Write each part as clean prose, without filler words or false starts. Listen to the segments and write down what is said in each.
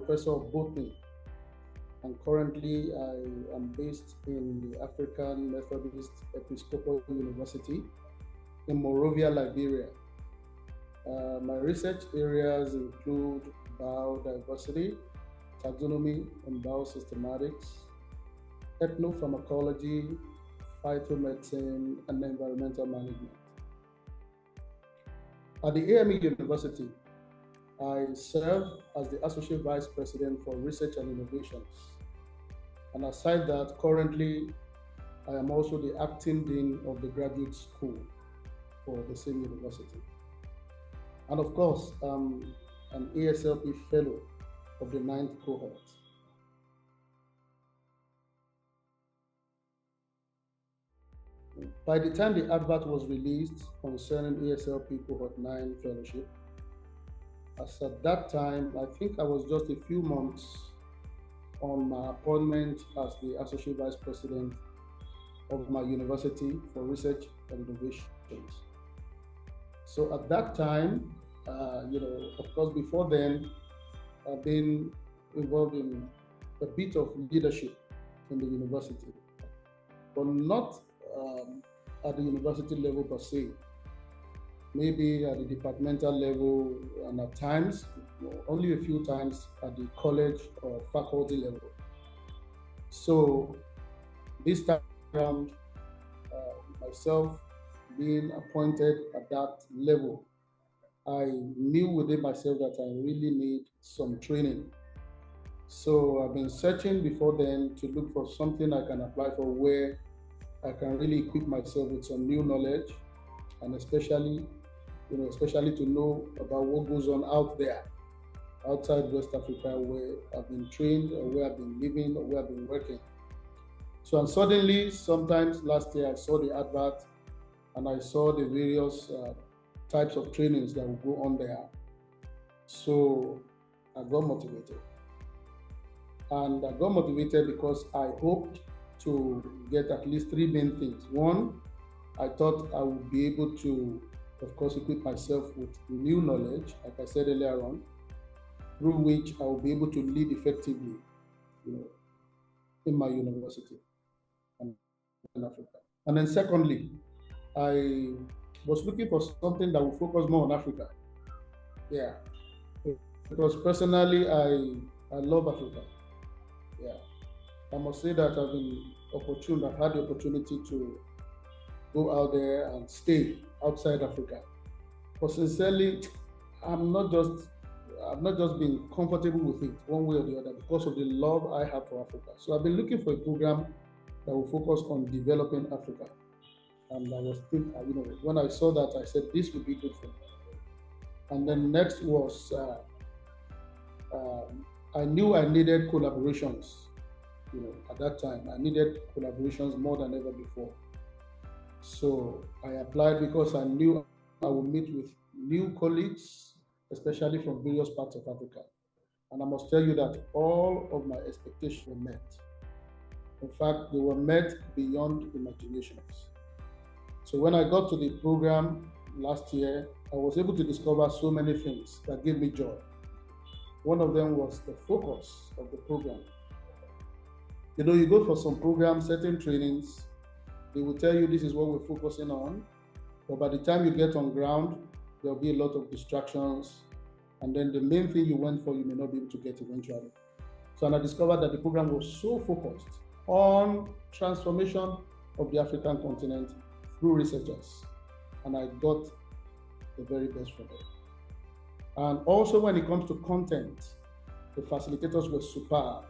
professor of botany, and currently I am based in the African Methodist Episcopal University in Monrovia, Liberia. My research areas include biodiversity, taxonomy and biosystematics, ethnopharmacology, phytomedicine, and environmental management. At the AME University, I serve as the Associate Vice President for Research and Innovations. And aside that, currently, I am also the acting dean of the graduate school for the same university. And of course, I'm an ASLP Fellow of the 9th cohort. By the time the advert was released concerning ASLP Cohort 9 Fellowship, as at that time, I think I was just a few months on my appointment as the Associate Vice President of my university for research and innovations. So at that time, of course, before then, I've been involved in a bit of leadership in the university, but not at the university level per se. Maybe at the departmental level, and at times, only a few times at the college or faculty level. So this time around, myself being appointed at that level, I knew within myself that I really need some training. So I've been searching before then to look for something I can apply for where I can really equip myself with some new knowledge, and especially to know about what goes on out there, outside West Africa, where I've been trained or where I've been living or where I've been working. So, and suddenly, sometimes last year, I saw the advert and I saw the various types of trainings that will go on there. So I got motivated. And I got motivated because I hoped to get at least 3 main things. One, I thought I would be able to, of course, equip myself with new knowledge, like I said earlier on, through which I will be able to lead effectively, in my university and in Africa. And then secondly, I was looking for something that would focus more on Africa. Yeah, because personally, I love Africa. Yeah, I must say that I've had the opportunity to go out there and stay outside Africa. But sincerely, I'm not just being comfortable with it one way or the other because of the love I have for Africa. So I've been looking for a program that will focus on developing Africa. And I was thinking, when I saw that, I said, this would be good for me. And then next was, I knew I needed collaborations. At that time, I needed collaborations more than ever before. So I applied because I knew I would meet with new colleagues, especially from various parts of Africa. And I must tell you that all of my expectations were met. In fact, they were met beyond imaginations. So when I got to the program last year, I was able to discover so many things that gave me joy. One of them was the focus of the program. You go for some programs, certain trainings, they will tell you this is what we're focusing on, but by the time you get on ground, there'll be a lot of distractions, and then the main thing you went for, you may not be able to get eventually. So and I discovered that the program was so focused on transformation of the African continent through researchers, and I got the very best from it. And also when it comes to content, the facilitators were superb.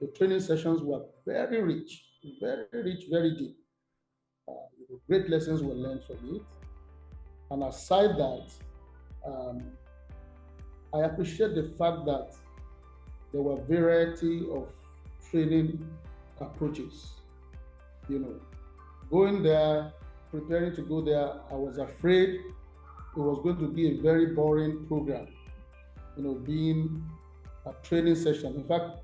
The training sessions were very rich, very deep. Great lessons were learned from it. And aside that, I appreciate the fact that there were variety of training approaches. Going there, preparing to go there, I was afraid it was going to be a very boring program, being a training session. In fact,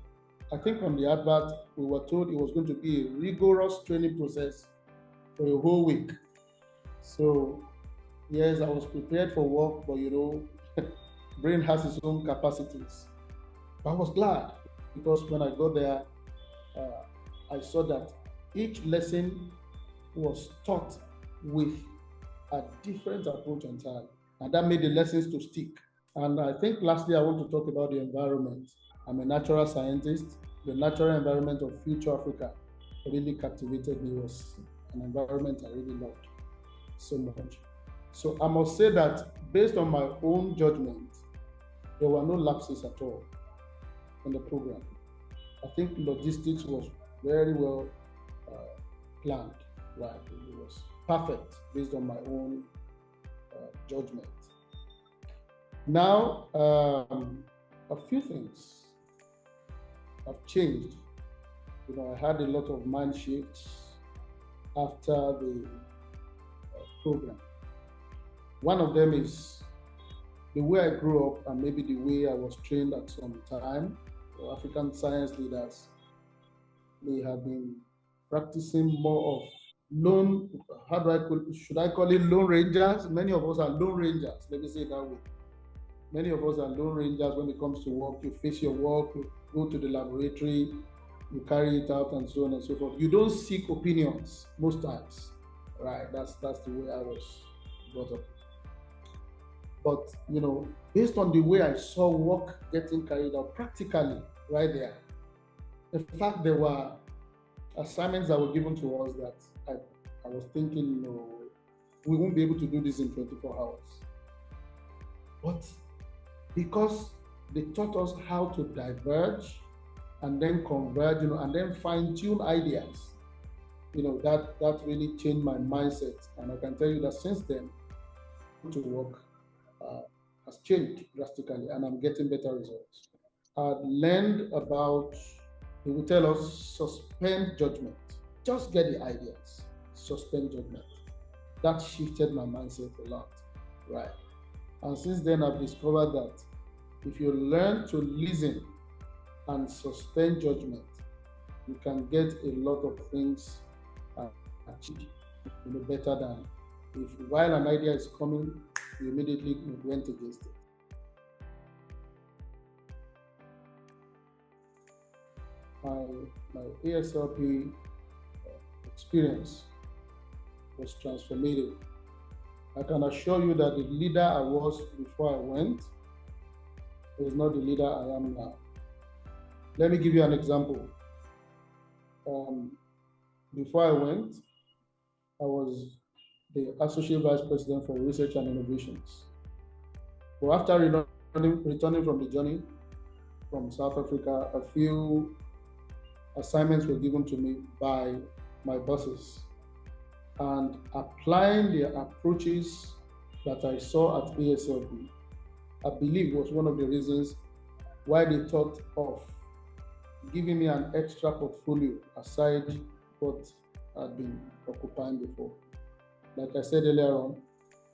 I think on the advert, we were told it was going to be a rigorous training process for a whole week. So, yes, I was prepared for work, but brain has its own capacities. I was glad because when I got there, I saw that each lesson was taught with a different approach entirely. And that made the lessons to stick. And I think lastly, I want to talk about the environment. I'm a natural scientist. The natural environment of future Africa really captivated me. It was an environment I really loved so much. So I must say that based on my own judgment, there were no lapses at all in the program. I think logistics was very well planned, right? It was perfect based on my own judgment. Now, a few things have changed. I had a lot of mind shifts after the program. One of them is the way I grew up and maybe the way I was trained at some time. African science leaders, they have been practicing more of lone, should I call it lone rangers? Many of us are lone rangers, let me say it that way. Many of us are lone rangers when it comes to work. You face your work, you go to the laboratory, you carry it out, and so on and so forth. You don't seek opinions most times, right? That's the way I was brought up. But based on the way I saw work getting carried out practically right there, in fact, there were assignments that were given to us that I was thinking, we won't be able to do this in 24 hours. But because they taught us how to diverge and then converge, and then fine-tune ideas, that really changed my mindset. And I can tell you that since then, to work has changed drastically, and I'm getting better results. I've learned about, they will tell us, suspend judgment. Just get the ideas, suspend judgment. That shifted my mindset a lot, right? And since then, I've discovered that if you learn to listen and suspend judgment, you can get a lot of things achieved better than if while an idea is coming, you immediately went against it. My ASLP experience was transformative. I can assure you that the leader I was before I went is not the leader I am now. Let me give you an example. Before I went, I was the Associate Vice President for Research and Innovations. But after returning from the journey from South Africa, a few assignments were given to me by my bosses. And applying the approaches that I saw at ASLP, I believe was one of the reasons why they thought of giving me an extra portfolio aside what I'd been occupying before. Like I said earlier on,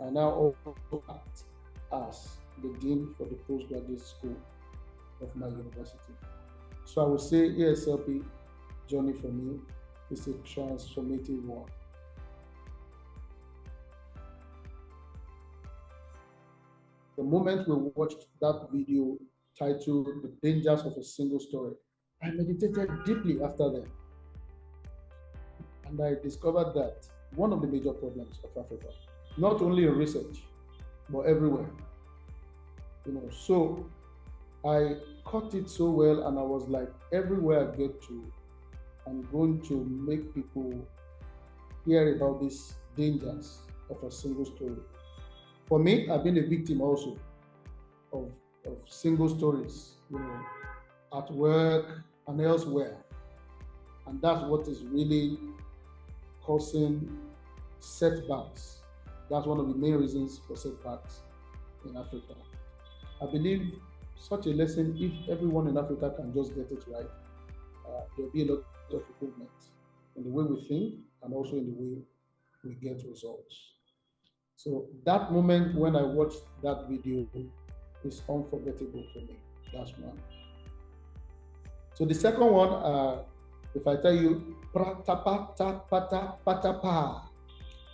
I now also act as the Dean for the Postgraduate School of my university. So I would say ASLP journey for me is a transformative one. The moment we watched that video titled The Dangers of a Single Story, I meditated deeply after that. And I discovered that one of the major problems of Africa, not only in research, but everywhere. So I caught it so well, and I was like, everywhere I get to, I'm going to make people hear about these dangers of a single story. For me, I've been a victim also of single stories, at work and elsewhere. And that's what is really causing setbacks. That's one of the main reasons for setbacks in Africa. I believe such a lesson, if everyone in Africa can just get it right, there'll be a lot of improvement in the way we think and also in the way we get results. So that moment when I watched that video is unforgettable for me. That's one. So the second one, if I tell you, prapata pata patapa,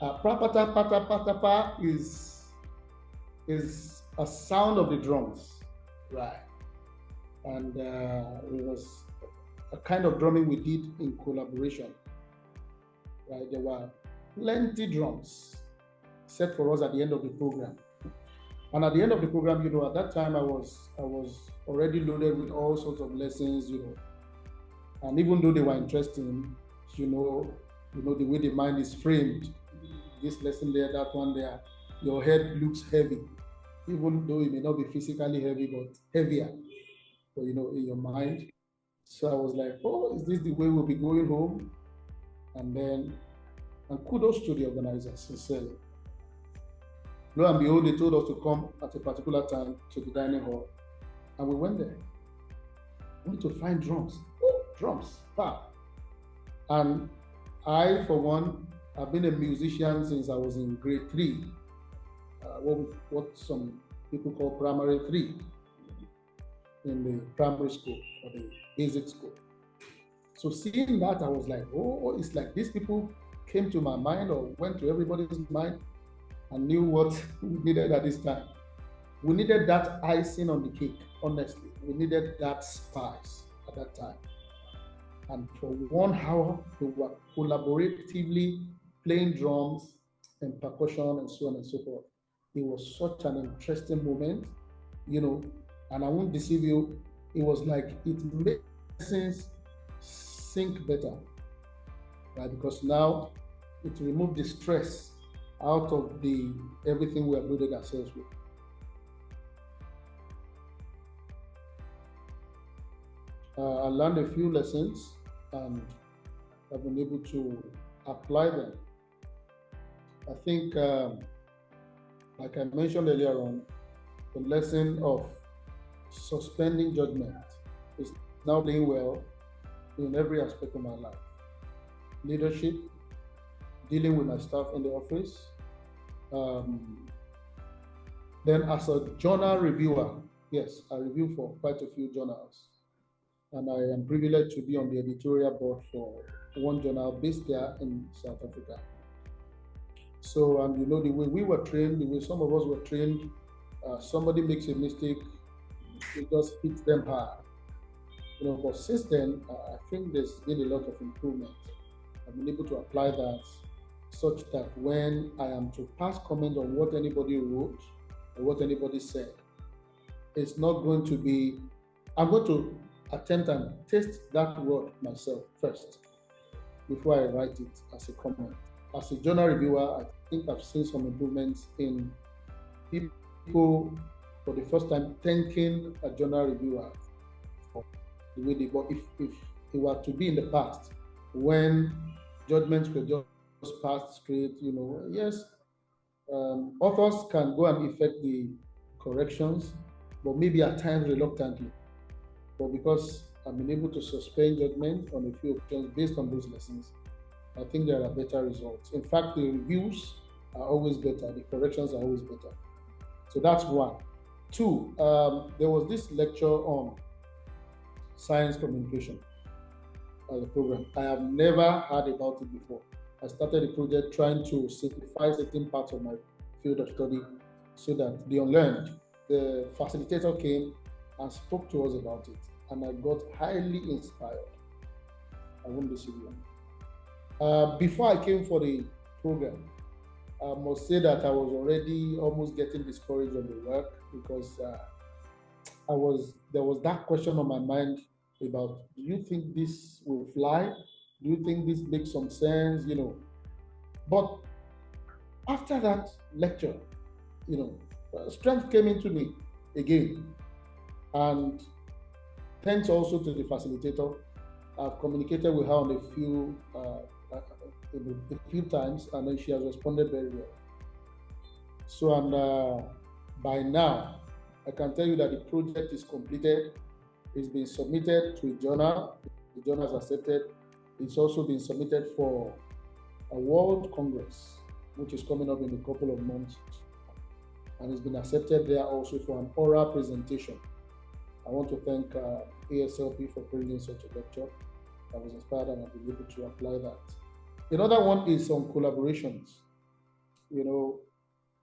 prapata pata patapa is a sound of the drums, right? and it was a kind of drumming we did in collaboration. Right, there were plenty drums set for us at the end of the program. And at the end of the program, at that time I was already loaded with all sorts of lessons. And even though they were interesting, the way the mind is framed, this lesson there, that one there, your head looks heavy, even though it may not be physically heavy, but heavier, in your mind. So I was like, oh, is this the way we'll be going home? And kudos to the organizers, sincerely. Lo and behold, they told us to come at a particular time to the dining hall. And we went there. We went to find drums. Oh, drums. Wow. And I, for one, have been a musician since I was in grade 3. What some people call primary 3 in the primary school or the basic school. So seeing that, I was like, oh, it's like these people came to my mind or went to everybody's mind and knew what we needed at this time. We needed that icing on the cake, honestly. We needed that spice at that time. And for 1 hour, we were collaboratively playing drums and percussion and so on and so forth. It was such an interesting moment, and I won't deceive you, it was like it made things sink better, right? Because now it removed the stress out of the everything we have loaded ourselves with. I learned a few lessons and I've been able to apply them. I think, like I mentioned earlier on, the lesson of suspending judgment is now playing well in every aspect of my life. Leadership, dealing with my staff in the office. Then as a journal reviewer, yes, I review for quite a few journals. And I am privileged to be on the editorial board for one journal based there in South Africa. So, and the way we were trained, the way some of us were trained, somebody makes a mistake, it just hits them hard. But since then, I think there's been a lot of improvement. I've been able to apply that such that when I am to pass comment on what anybody wrote or what anybody said, it's not going to be, I'm going to attempt and test that word myself first before I write it as a comment. As a journal reviewer, I think I've seen some improvements in people for the first time thanking a journal reviewer for the way they work. If it were to be in the past, when judgments were just passed straight, yes, authors can go and effect the corrections, but maybe at times reluctantly. But because I've been able to suspend judgment on a few occasions based on those lessons, I think there are better results. In fact, the reviews are always better, the corrections are always better. So that's 1. 2, there was this lecture on science communication as a program. I have never heard about it before. I started the project trying to simplify certain parts of my field of study so that the unlearned, the facilitator came and spoke to us about it. And I got highly inspired. I won't deceive you. Before I came for the program, I must say that I was already almost getting discouraged on the work because there was that question on my mind about, do you think this will fly? Do you think this makes some sense? But after that lecture, strength came into me again. And thanks also to the facilitator, I've communicated with her on a few times, and then she has responded very well. So, and by now, I can tell you that the project is completed. It's been submitted to a journal. The journal has accepted. It's also been submitted for a World Congress, which is coming up in a couple of months. And it's been accepted there also for an oral presentation. I want to thank ASLP for bringing such a lecture. I was inspired and I've been able to apply that. Another one is on collaborations.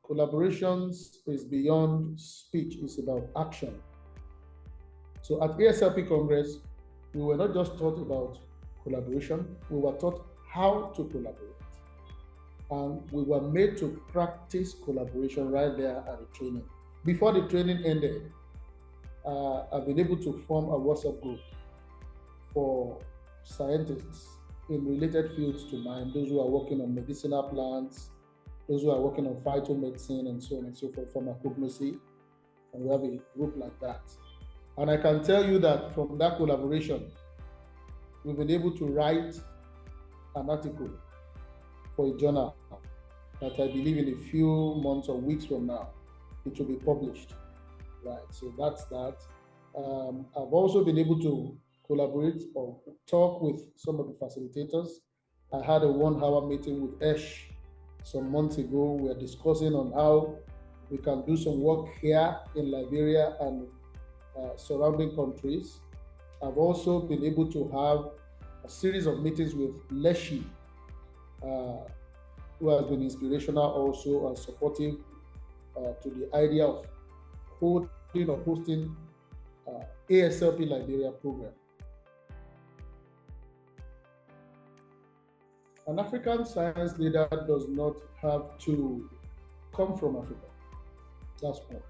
Collaborations is beyond speech, it's about action. So at ASLP Congress, we were not just taught about collaboration, we were taught how to collaborate. And we were made to practice collaboration right there at the training. Before the training ended, I've been able to form a WhatsApp group for scientists in related fields to mine, those who are working on medicinal plants, those who are working on phytomedicine and so on and so forth, pharmacognosy, and we have a group like that. And I can tell you that from that collaboration, we've been able to write an article for a journal that I believe in a few months or weeks from now, it will be published, right? So that's that. I've also been able to collaborate or talk with some of the facilitators. I had a 1-hour meeting with Esh some months ago. We are discussing on how we can do some work here in Liberia and surrounding countries. I've also been able to have a series of meetings with Leshi, who has been inspirational also and supportive to the idea of holding or hosting ASLP Liberia program. An African science leader does not have to come from Africa. That's one.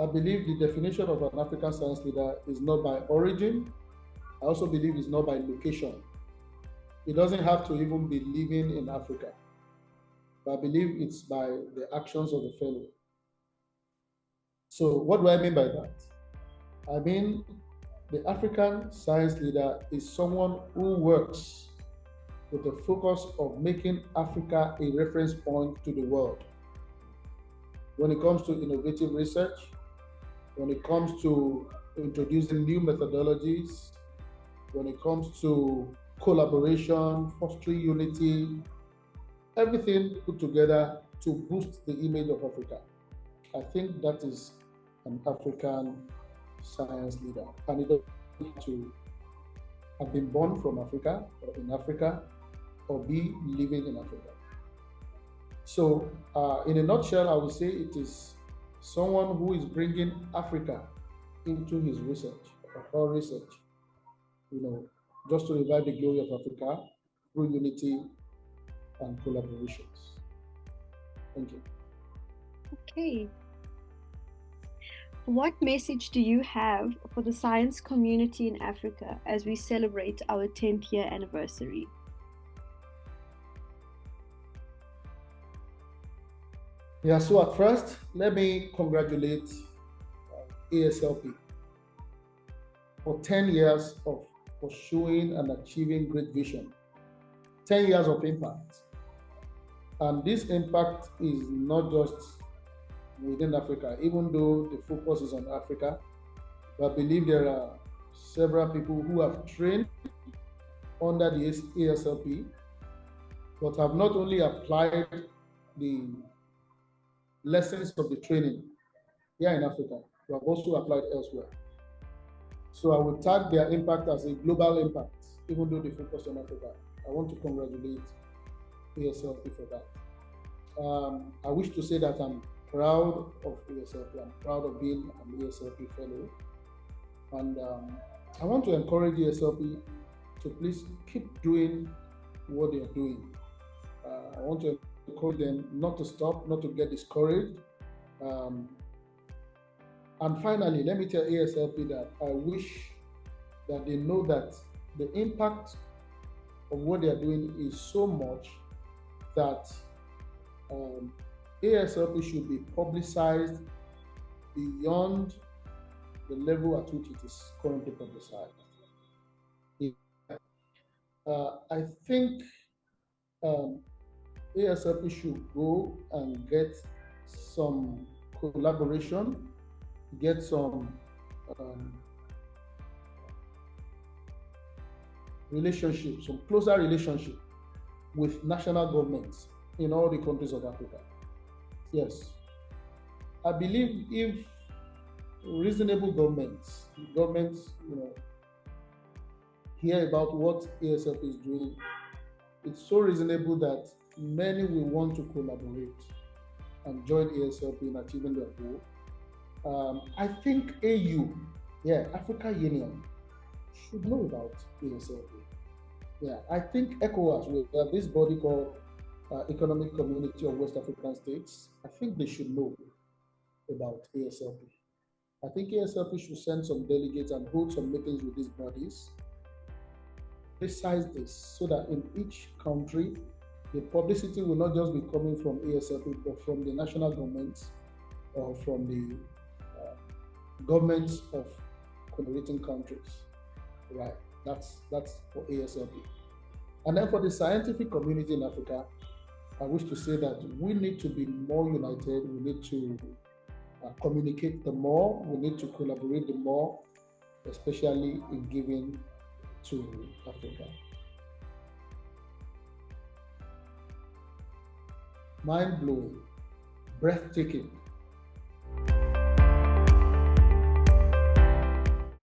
I believe the definition of an African science leader is not by origin. I also believe it's not by location. It doesn't have to even be living in Africa. But I believe it's by the actions of the fellow. So what do I mean by that? I mean, the African science leader is someone who works with the focus of making Africa a reference point to the world. When it comes to innovative research, when it comes to introducing new methodologies, when it comes to collaboration, fostering unity, everything put together to boost the image of Africa. I think that is an African science leader. And it doesn't need to have been born from Africa or in Africa or be living in Africa. So in a nutshell, I would say it is someone who is bringing Africa into his research, or research, just to revive the glory of Africa through unity and collaborations. Thank you. Okay. What message do you have for the science community in Africa as we celebrate our 10th year anniversary? Yeah, so at first, let me congratulate ASLP for 10 years of pursuing and achieving great vision, 10 years of impact. And this impact is not just within Africa, even though the focus is on Africa, but I believe there are several people who have trained under the ASLP, but have not only applied the lessons of the training here in Africa, but have also applied elsewhere. So I would tag their impact as a global impact, even though they focus on Africa. I want to congratulate ASLP for that. I wish to say that I'm proud of ASLP. I'm proud of being an ASLP fellow. And I want to encourage ASLP to please keep doing what they are doing. I want to encourage them not to stop, not to get discouraged. And finally, let me tell ASLP that I wish that they know that the impact of what they are doing is so much that ASLP should be publicized beyond the level at which it is currently publicized. I think ASLP should go and get some collaboration, get some relationship, some closer relationship with national governments in all the countries of Africa. Yes. I believe if reasonable governments, hear about what ASLP is doing, it's so reasonable that many will want to collaborate and join ASLP in achieving their goal. I think AU Yeah, Africa Union should know about ASLP. Yeah, I think ECOWAS, we have this body called Economic Community of West African States. I think they should know about ASLP. I think ASLP should send some delegates and hold some meetings with these bodies, precise this, so that in each country, the publicity will not just be coming from ASLP, but from the national governments or from the governments of collaborating countries. Right. That's for ASLP. And then for the scientific community in Africa, I wish to say that we need to be more united. We need to communicate the more. We need to collaborate the more, especially in giving to Africa. Mind blowing, breathtaking.